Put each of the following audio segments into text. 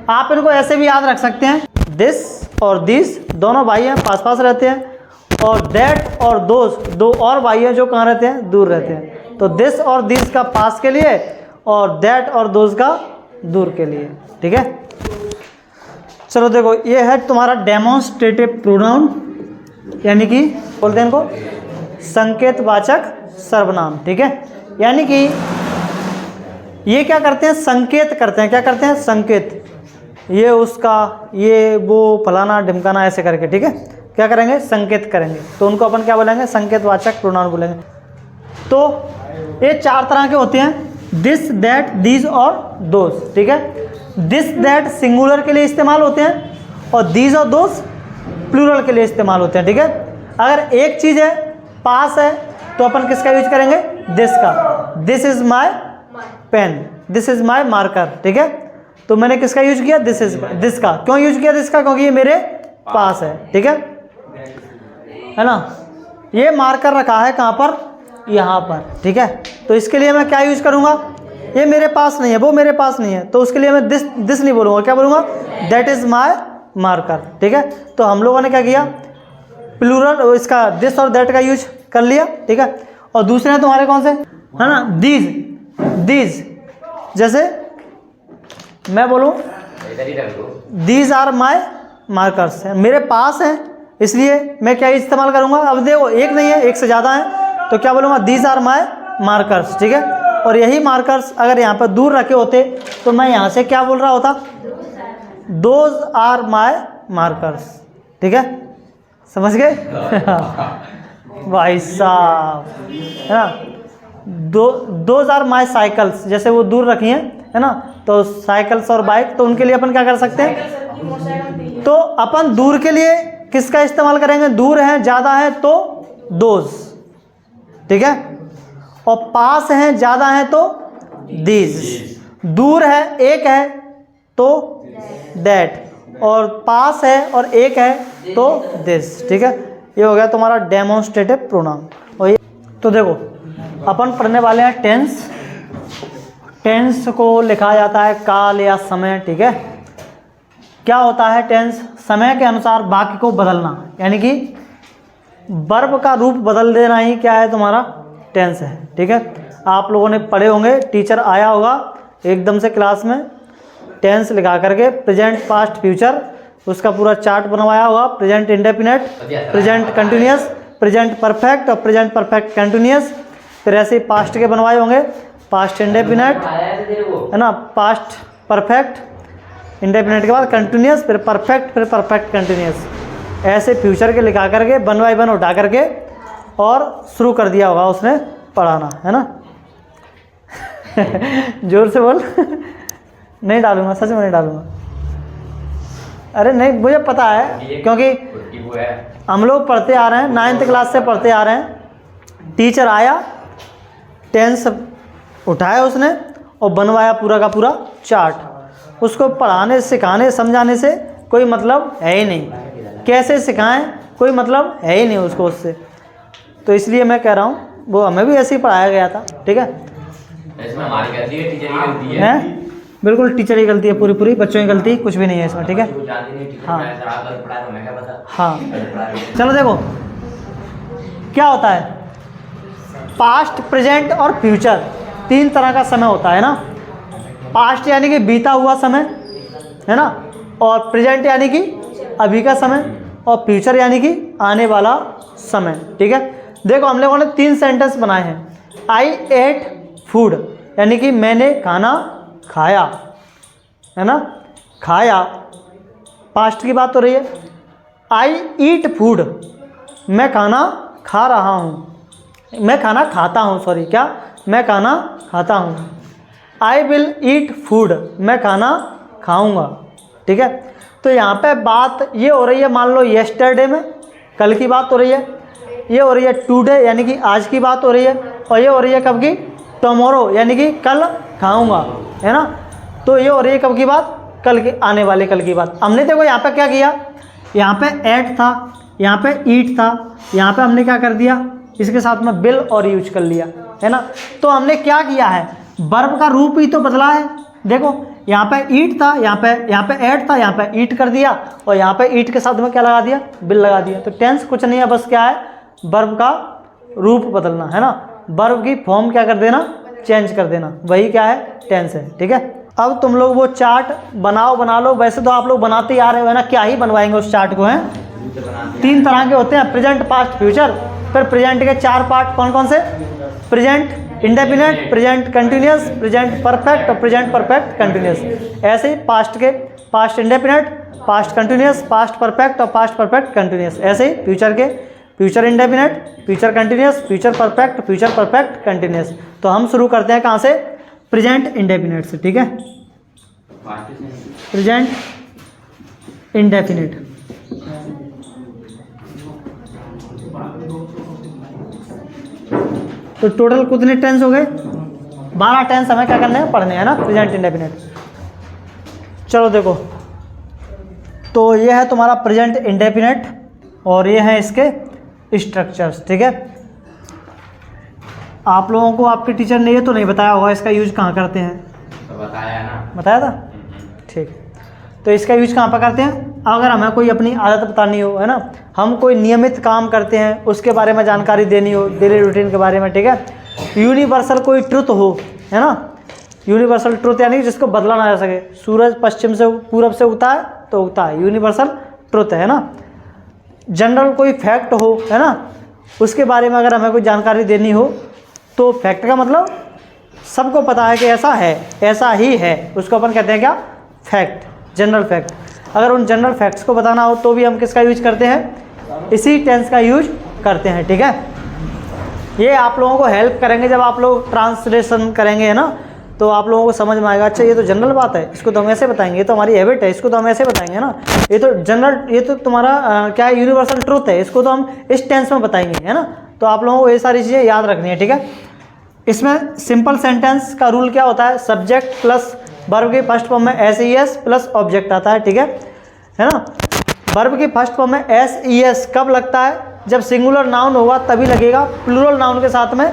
आप इनको ऐसे भी याद रख सकते हैं, दिस और दिस दोनों भाई हैं, पास पास रहते हैं, और दैट और दोस दो और भाई हैं जो कहाँ रहते हैं, दूर रहते हैं। तो दिस और दिस का पास के लिए और दैट और दोस का दूर के लिए। ठीक है, चलो देखो ये है तुम्हारा डेमोन्स्ट्रेटिव प्रोनाउन, यानी कि बोलते हैं इनको संकेतवाचक सर्वनाम। ठीक है, यानी कि ये क्या करते हैं, संकेत करते हैं। क्या करते हैं, संकेत, ये उसका, ये वो, फलाना ढिमकाना, ऐसे करके। ठीक है, क्या करेंगे, संकेत करेंगे, तो उनको अपन क्या बोलेंगे, संकेतवाचक प्रोनाउन बोलेंगे। तो ये 4 तरह के होते हैं, दिस, दैट, दीज और दोस। ठीक है, दिस दैट सिंगुलर के लिए इस्तेमाल होते हैं और दीज और दोस प्लूरल के लिए इस्तेमाल होते हैं। ठीक है, अगर एक चीज़ है, पास है, तो अपन किसका यूज करेंगे, दिस का। This is my pen, this is my marker. ठीक है, तो मैंने किसका यूज किया, दिस का। क्यों यूज किया दिस का, क्योंकि ये मेरे पास है। ठीक है ना, ये मार्कर रखा है कहाँ पर, यहाँ पर। ठीक है, तो इसके लिए मैं क्या यूज करूँगा, ये मेरे पास नहीं है, वो मेरे पास नहीं है, तो उसके लिए मैं दिस नहीं बोलूँगा, क्या बोलूँगा, दैट इज माई मार्कर। ठीक है, तो हम लोगों ने क्या किया, प्लूरल इसका दिस और दैट का यूज कर लिया। ठीक है, और दूसरे हैं तुम्हारे कौन से, है ना, दीज। जैसे मैं बोलूँ दीज आर माई मार्कर्स, मेरे पास हैं, इसलिए मैं क्या इस्तेमाल करूँगा, अब देखो एक नहीं है, एक से ज़्यादा है, तो क्या बोलूँगा, दीज आर माई मार्कर्स। ठीक है, और यही मार्कर्स अगर यहाँ पर दूर रखे होते तो मैं यहाँ से क्या बोल रहा होता, दोज आर माई मार्कर्स। ठीक है, समझ गए भाई साहब, है ना। दोज आर माई साइकिल्स, जैसे वो दूर रखी हैं, है ना, तो साइकिल्स और बाइक, तो उनके लिए अपन क्या कर सकते हैं, तो अपन दूर के लिए किसका इस्तेमाल करेंगे, दूर है, ज़्यादा है, तो दोज। ठीक है, और पास हैं, ज़्यादा हैं, तो दीज। दूर है, एक है, तो दैट, और पास है और एक है, तो दिस। ठीक है, ये हो गया तुम्हारा डेमोन्स्ट्रेटिव प्रोनाउन। और ये तो देखो अपन पढ़ने वाले हैं टेंस। टेंस को लिखा जाता है काल या समय। ठीक है, क्या होता है टेंस, समय के अनुसार वाक्य को बदलना, यानी कि वर्ब का रूप बदल देना ही क्या है, तुम्हारा टेंस है। ठीक है, आप लोगों ने पढ़े होंगे, टीचर आया होगा एकदम से क्लास में, टेंस लिखा करके प्रेजेंट, पास्ट, फ्यूचर, उसका पूरा चार्ट बनवाया होगा, present indefinite, present continuous, present perfect और प्रेजेंट परफेक्ट कंटिन्यूअस। फिर ऐसे ही पास्ट के बनवाए होंगे, पास्ट इंडेफिनिट, है ना, पास्ट परफेक्ट, इंडेफिनिट के बाद कंटिन्यूअस, फिर परफेक्ट, फिर परफेक्ट कंटिन्यूअस, ऐसे फ्यूचर के लिखा करके 1 बाय 1 उठा करके और शुरू कर दिया होगा उसने पढ़ाना, है ना जोर से बोल नहीं डालूंगा, सच में नहीं डालूंगा। अरे नहीं, मुझे पता है, क्योंकि हम लोग पढ़ते आ रहे हैं, 9th क्लास से पढ़ते आ रहे हैं। टीचर आया, टेंस उठाया उसने और बनवाया पूरा का पूरा चार्ट। उसको पढ़ाने, सिखाने, समझाने से कोई मतलब है ही नहीं, कैसे सिखाएं कोई मतलब है ही नहीं उसको उससे। तो इसलिए मैं कह रहा हूँ, वो हमें भी ऐसे ही पढ़ाया गया था। ठीक है, इसमें हमारी गलती है, टीचर की गलती है। बिल्कुल टीचर की गलती है, पूरी बच्चों की गलती कुछ भी नहीं है इसमें। ठीक है, हाँ हाँ, चलो देखो क्या होता है, पास्ट, प्रेजेंट और फ्यूचर 3 तरह का समय होता है ना। पास्ट यानी कि बीता हुआ समय, है ना, और प्रेजेंट यानी कि अभी का समय, और फ्यूचर यानी कि आने वाला समय। ठीक है, देखो हम लोगों ने 3 सेंटेंस बनाए हैं। आई एट फूड, यानी कि मैंने खाना खाया, है ना, खाया, पास्ट की बात हो रही है। आई ईट फूड, मैं खाना खा रहा हूँ, मैं खाना खाता हूँ, सॉरी, क्या, मैं खाना खाता हूँ। आई विल ईट फूड, मैं खाना खाऊंगा। ठीक है, तो यहाँ पे बात ये हो रही है, मान लो येस्टरडे में, कल की बात हो रही है, ये हो रही है टुडे यानी कि आज की बात हो रही है, और ये हो रही है कब की, टुमारो यानी कि कल खाऊंगा, है ना। तो ये हो रही है कब की बात, कल की, आने वाले कल की बात। हमने देखो यहाँ पे क्या किया, यहाँ पे एट था, यहाँ पे ईट था, यहाँ पे हमने क्या कर दिया, इसके साथ में बिल और यूज कर लिया, है ना। तो हमने क्या किया है, वर्ब का रूप ही तो बदला है। देखो यहाँ पे ईट था, यहाँ पे ऐड था, यहाँ पे ईट कर दिया, और यहाँ पे ईट के साथ में क्या लगा दिया, विल लगा दिया। तो टेंस कुछ नहीं है, बस क्या है, वर्ब का रूप बदलना है ना, वर्ब की फॉर्म क्या कर देना, चेंज कर देना, वही क्या है, टेंस है। ठीक है, अब तुम लोग वो चार्ट बना लो। वैसे तो आप लोग बनाते ही आ रहे हो है ना, क्या ही बनवाएंगे उस चार्ट को, हैं 3 तरह के होते हैं, प्रेजेंट, पास्ट, फ्यूचर। फिर प्रेजेंट के 4 पार्ट कौन कौन से, present indefinite, present continuous, present perfect और प्रेजेंट परफेक्ट कंटिन्यूस। ऐसे ही पास्ट के past indefinite, past continuous, past perfect और पास्ट परफेक्ट कंटिन्यूस। ऐसे ही फ्यूचर के future indefinite, future continuous, future perfect continuous. तो हम शुरू करते हैं कहाँ से, प्रेजेंट इंडेफिनिट से। ठीक है, प्रेजेंट इंडेफिनिट। तो टोटल कितने टेंस हो गए, 12 टेंस हमें क्या करने हैं, पढ़ने हैं ना, प्रेजेंट इंडेफिनिट। चलो देखो, तो ये है तुम्हारा प्रेजेंट इंडेफिनिट और ये है इसके स्ट्रक्चर्स। ठीक है, आप लोगों को आपके टीचर ने ये तो नहीं बताया होगा इसका यूज कहाँ करते हैं, तो बताया ना, बताया था। ठीक, तो इसका यूज कहाँ पर करते हैं, अगर हमें कोई अपनी आदत बतानी हो, है ना, हम कोई नियमित काम करते हैं उसके बारे में जानकारी देनी हो, डेली रूटीन के बारे में। ठीक है, यूनिवर्सल कोई ट्रुथ हो, है ना, यूनिवर्सल ट्रुथ यानी जिसको बदला ना जा सके, सूरज पश्चिम से पूरब से उगता है तो उगता है, यूनिवर्सल ट्रुथ है ना। जनरल कोई फैक्ट हो, है ना, उसके बारे में अगर हमें कोई जानकारी देनी हो तो फैक्ट का मतलब सबको पता है कि ऐसा है, ऐसा ही है, उसको अपन कहते हैं क्या, फैक्ट, जनरल फैक्ट। अगर उन जनरल फैक्ट्स को बताना हो तो भी हम किसका यूज करते हैं, इसी टेंस का यूज करते हैं। ठीक है, ये आप लोगों को हेल्प करेंगे जब आप लोग ट्रांसलेशन करेंगे, है ना, तो आप लोगों को समझ में आएगा, अच्छा ये तो जनरल बात है, इसको तो हम ऐसे बताएंगे, ये तो हमारी हैबिट है, इसको तो हम ऐसे बताएंगे ना, ये तो जनरल, ये तो तुम्हारा क्या है, यूनिवर्सल ट्रुथ है, इसको तो हम इस टेंस में बताएंगे, है ना। तो आप लोगों को ये सारी चीज़ें याद रखनी है। ठीक है, इसमें सिंपल सेंटेंस का रूल क्या होता है, सब्जेक्ट प्लस वर्ब की फर्स्ट फॉर्म में एस प्लस ऑब्जेक्ट आता है। ठीक है ना, वर्ब की फर्स्ट फॉर्म में एस कब लगता है, जब सिंगुलर नाउन होगा तभी लगेगा, प्लूरल नाउन के साथ में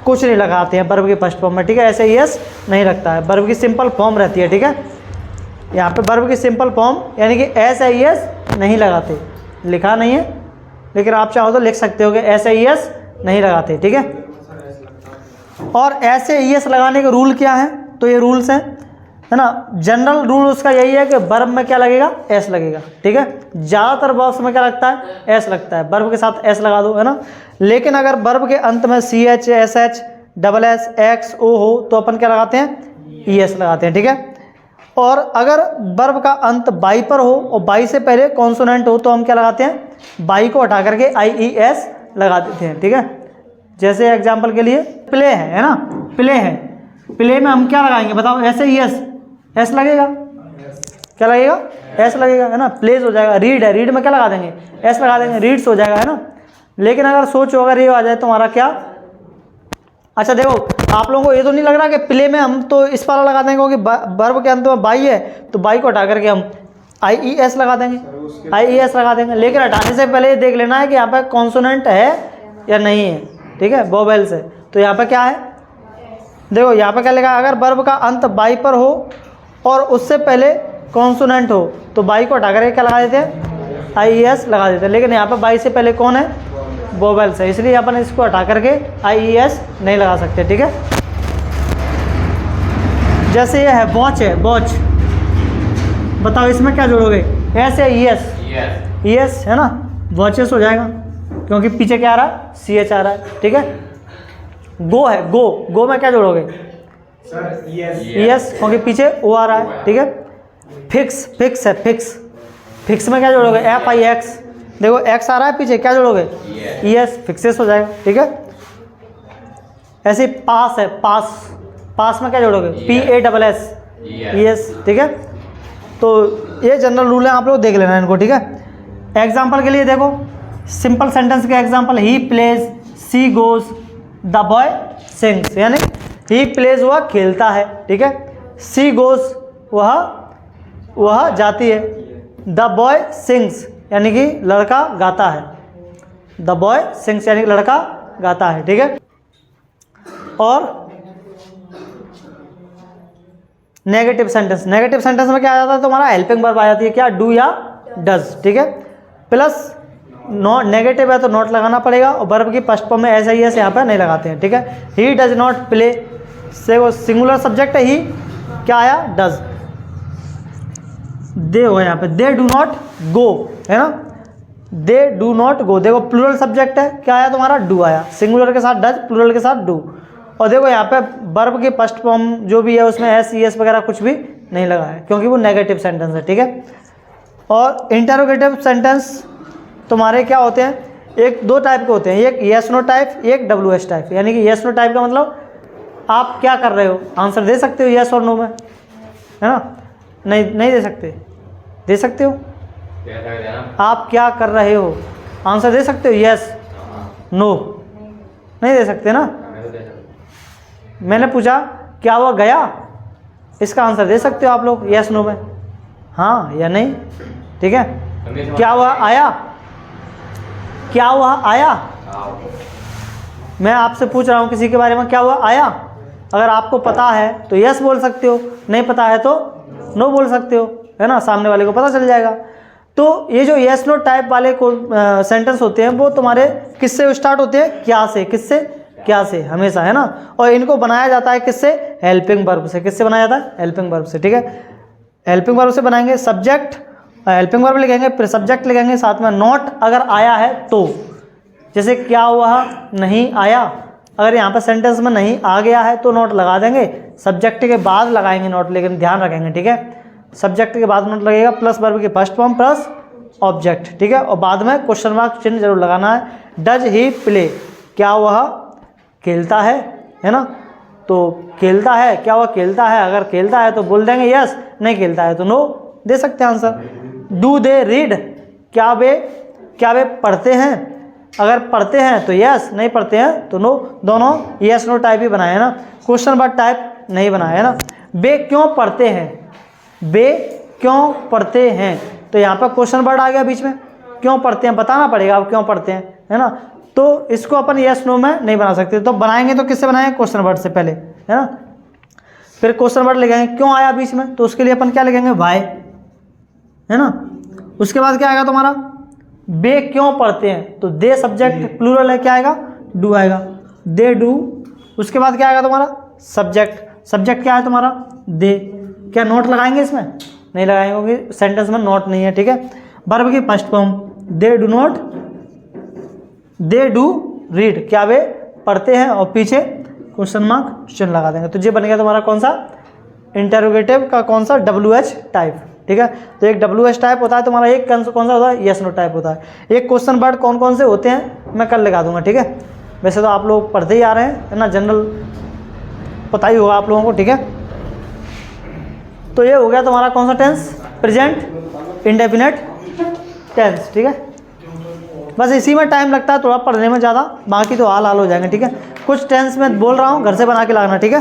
कुछ नहीं लगाते हैं वर्ब की फर्स्ट फॉर्म में। ठीक है, एस नहीं लगता है, वर्ब की सिंपल फॉर्म रहती है। ठीक है, यहाँ पे वर्ब की सिंपल फॉर्म यानी कि एस नहीं लगाते, लिखा नहीं है, लेकिन आप चाहो तो लिख सकते हो कि एस नहीं लगाते। ठीक है, और एस लगाने के रूल क्या है, तो ये रूल्स हैं, है ना। जनरल रूल उसका यही है कि वर्ब में क्या लगेगा, एस लगेगा। ठीक है, ज़्यादातर वर्ब्स में क्या लगता है, एस लगता है, वर्ब के साथ एस लगा दो, है ना। लेकिन अगर वर्ब के अंत में CH, SH, SS, XO हो तो अपन क्या लगाते हैं, ES लगाते हैं। ठीक है, और अगर वर्ब का अंत बाई पर हो और बाई से पहले कॉन्सोनेंट हो तो हम क्या लगाते हैं, बाई को हटा करके IES लगा देते हैं। ठीक है, जैसे एग्जाम्पल के लिए प्ले है ना, प्ले है, प्ले में हम क्या लगाएंगे बताओ, SES, एस लगेगा, क्या लगेगा, एस लगेगा, है ना। प्लेस हो जाएगा, रीड है, रीड में क्या लगा देंगे, एस लगा देंगे, रीड्स हो जाएगा, है ना। लेकिन अगर सोचो अगर ये आ जाए तुम्हारा क्या, अच्छा देखो आप लोगों को ये तो नहीं लग रहा कि प्ले में हम तो इस वाला लगा देंगे क्योंकि वर्ब के अंत में बाई है, तो बाई को हटा करके हम IES लगा देंगे, IES लगा देंगे। लेकिन हटाने से पहले ये देख लेना है कि यहाँ पे कॉन्सोनेंट है या नहीं है। ठीक है, वोवेल्स है, तो यहाँ पे क्या है, देखो यहाँ पे क्या लिखा है, अगर वर्ब का अंत बाई पर हो और उससे पहले कॉन्सोनेंट हो तो बाई को हटा करके क्या लगा देते हैं, IES लगा देते हैं। लेकिन यहाँ पे बाई से पहले कौन है, वोवेल्स है, इसलिए अपन इसको हटा करके IES नहीं लगा सकते। ठीक है, जैसे ये है वॉच है, वॉच, बताओ इसमें क्या जोड़ोगे, एस या ES, ES है ना, वॉचेस हो जाएगा क्योंकि पीछे क्या आ रहा है, CH आ रहा है। ठीक है, गो है, गो में क्या जोड़ोगे, ES क्योंकि पीछे O आ रहा है। ठीक है, फिक्स है, फिक्स में क्या जोड़ोगे, FIX, देखो X आ रहा है पीछे, क्या जोड़ोगे, ES, फिक्सेस हो जाएगा। ठीक है, ऐसे पास है, पास में क्या जोड़ोगे, PASS, ES। ठीक है, तो ये जनरल रूल है, आप लोग देख लेना इनको। ठीक है, एग्जाम्पल के लिए देखो, सिंपल सेंटेंस के example, he plays, she goes, the boy sings, यानी ही प्लेज वह खेलता है। ठीक है, सी गोज वह जाती है, द बॉय सिंग्स यानी कि लड़का गाता है, द बॉय सिंग्स यानी कि लड़का गाता है। ठीक है, और नेगेटिव सेंटेंस, नेगेटिव सेंटेंस में क्या आ जाता है तुम्हारा हेल्पिंग वर्ब आ जाती है, क्या, डू या डज, ठीक है। प्लस नॉट, नेगेटिव है तो नॉट लगाना पड़ेगा, और वर्ब की फर्स्ट फॉर्म में ऐसा ही है, यहाँ पे नहीं लगाते हैं, ठीक है। ही डज नॉट प्ले से वो सिंगुलर सब्जेक्ट है, ही क्या आया, डज। दे हो यहाँ पे, दे डू नॉट गो, है ना, दे डू नॉट गो, देखो प्लूरल सब्जेक्ट है, क्या आया तुम्हारा, डू आया, सिंगुलर के साथ डज, प्लूरल के साथ डू। और देखो यहाँ पे वर्ब की फर्स्ट फॉर्म जो भी है उसमें एस ई एस वगैरह कुछ भी नहीं लगा है, क्योंकि वो नेगेटिव सेंटेंस है, ठीक है। और इंटरोगेटिव सेंटेंस तुम्हारे क्या होते हैं, एक दो टाइप के होते हैं, एक येस नो टाइप, एक डब्ल्यू एस टाइप। यानी कि येस नो टाइप का मतलब आप क्या कर रहे हो, आंसर दे सकते हो येस और नो में, है ना, नहीं दे सकते, दे सकते हो, आप क्या कर रहे हो, आंसर दे सकते हो येस नो, नहीं दे सकते ना। मैंने पूछा क्या हुआ गया, इसका आंसर दे सकते हो आप लोग येस नो में, हाँ या नहीं, ठीक है। क्या हुआ आया, क्या हुआ आया, मैं आपसे पूछ रहा हूँ किसी के बारे में, क्या हुआ आया, अगर आपको पता है तो यस बोल सकते हो, नहीं पता है तो नो बोल सकते हो, है ना, सामने वाले को पता चल जाएगा। तो ये जो यस नो टाइप वाले को सेंटेंस होते हैं वो तुम्हारे किससे स्टार्ट होते हैं, क्या से, किससे, क्या से हमेशा, है ना। और इनको बनाया जाता है किससे, हेल्पिंग वर्ब से, किससे बनाया जाता है, हेल्पिंग वर्ब से, ठीक है। हेल्पिंग वर्ब से बनाएंगे, सब्जेक्ट हेल्पिंग वर्ब लिखेंगे, फिर सब्जेक्ट लिखेंगे, साथ में नॉट अगर आया है तो, जैसे क्या हुआ नहीं आया, अगर यहाँ पर सेंटेंस में नहीं आ गया है तो नॉट लगा देंगे, सब्जेक्ट के बाद लगाएंगे नॉट, लेकिन ध्यान रखेंगे, ठीक है, सब्जेक्ट के बाद नॉट लगेगा, प्लस वर्ब की फर्स्ट फॉर्म प्लस ऑब्जेक्ट, ठीक है, और बाद में क्वेश्चन मार्क चिन्ह जरूर लगाना है। डज ही प्ले, क्या वह खेलता है ना, तो खेलता है, क्या वह खेलता है, अगर खेलता है तो बोल देंगे यस, नहीं खेलता है तो नो दे सकते हैं आंसर। डू दे रीड, क्या वे पढ़ते हैं, अगर पढ़ते हैं तो यस, नहीं पढ़ते हैं तो नो, दोनों यस नो टाइप ही बनाए हैं ना, क्वेश्चन वर्ड टाइप नहीं बनाया है ना। वे क्यों पढ़ते हैं, वे क्यों पढ़ते हैं, तो यहाँ पर क्वेश्चन वर्ड आ गया बीच में, क्यों पढ़ते हैं बताना पड़ेगा आप क्यों पढ़ते हैं, है ना, तो इसको अपन यस नो में नहीं बना सकते, तो बनाएंगे तो किससे बनाएंगे, क्वेश्चन वर्ड से पहले, है ना, फिर क्वेश्चन वर्ड लिखेंगे, क्यों आया बीच में, तो उसके लिए अपन क्या लिखेंगे, वाई, है ना। उसके बाद क्या आएगा तुम्हारा, वे क्यों पढ़ते हैं, तो दे सब्जेक्ट प्लूरल है, क्या आएगा, डू आएगा, दे डू। उसके बाद क्या आएगा तुम्हारा, सब्जेक्ट क्या है तुम्हारा, दे, क्या नोट लगाएंगे इसमें, नहीं लगाएंगे क्योंकि सेंटेंस में नोट नहीं है, ठीक है। वर्ब की first form, they do not, they do read, क्या वे पढ़ते हैं, और पीछे क्वेश्चन मार्क चिन्ह लगा देंगे, तो ये बन गया तुम्हारा कौन सा, इंटरोगेटिव का कौन सा, डब्ल्यू एच टाइप, ठीक है। तो एक डब्ल्यू एच टाइप होता है तुम्हारा, एक कौन सा होता है, यस नो टाइप होता है। एक क्वेश्चन वर्ड कौन कौन से होते हैं मैं कल लगा दूंगा, ठीक है। वैसे तो आप लोग पढ़ते ही आ रहे हैं, है ना, जनरल पता ही होगा आप लोगों को, ठीक है। तो ये हो गया तुम्हारा कौन सा टेंस, प्रेजेंट इंडेफिनिट टेंस, ठीक है। बस इसी में टाइम लगता है थोड़ा पढ़ने में ज़्यादा, बाकी तो हाल हो जाएंगे, ठीक है। कुछ टेंस में बोल रहा हूँ घर से बना के लाना, ठीक है।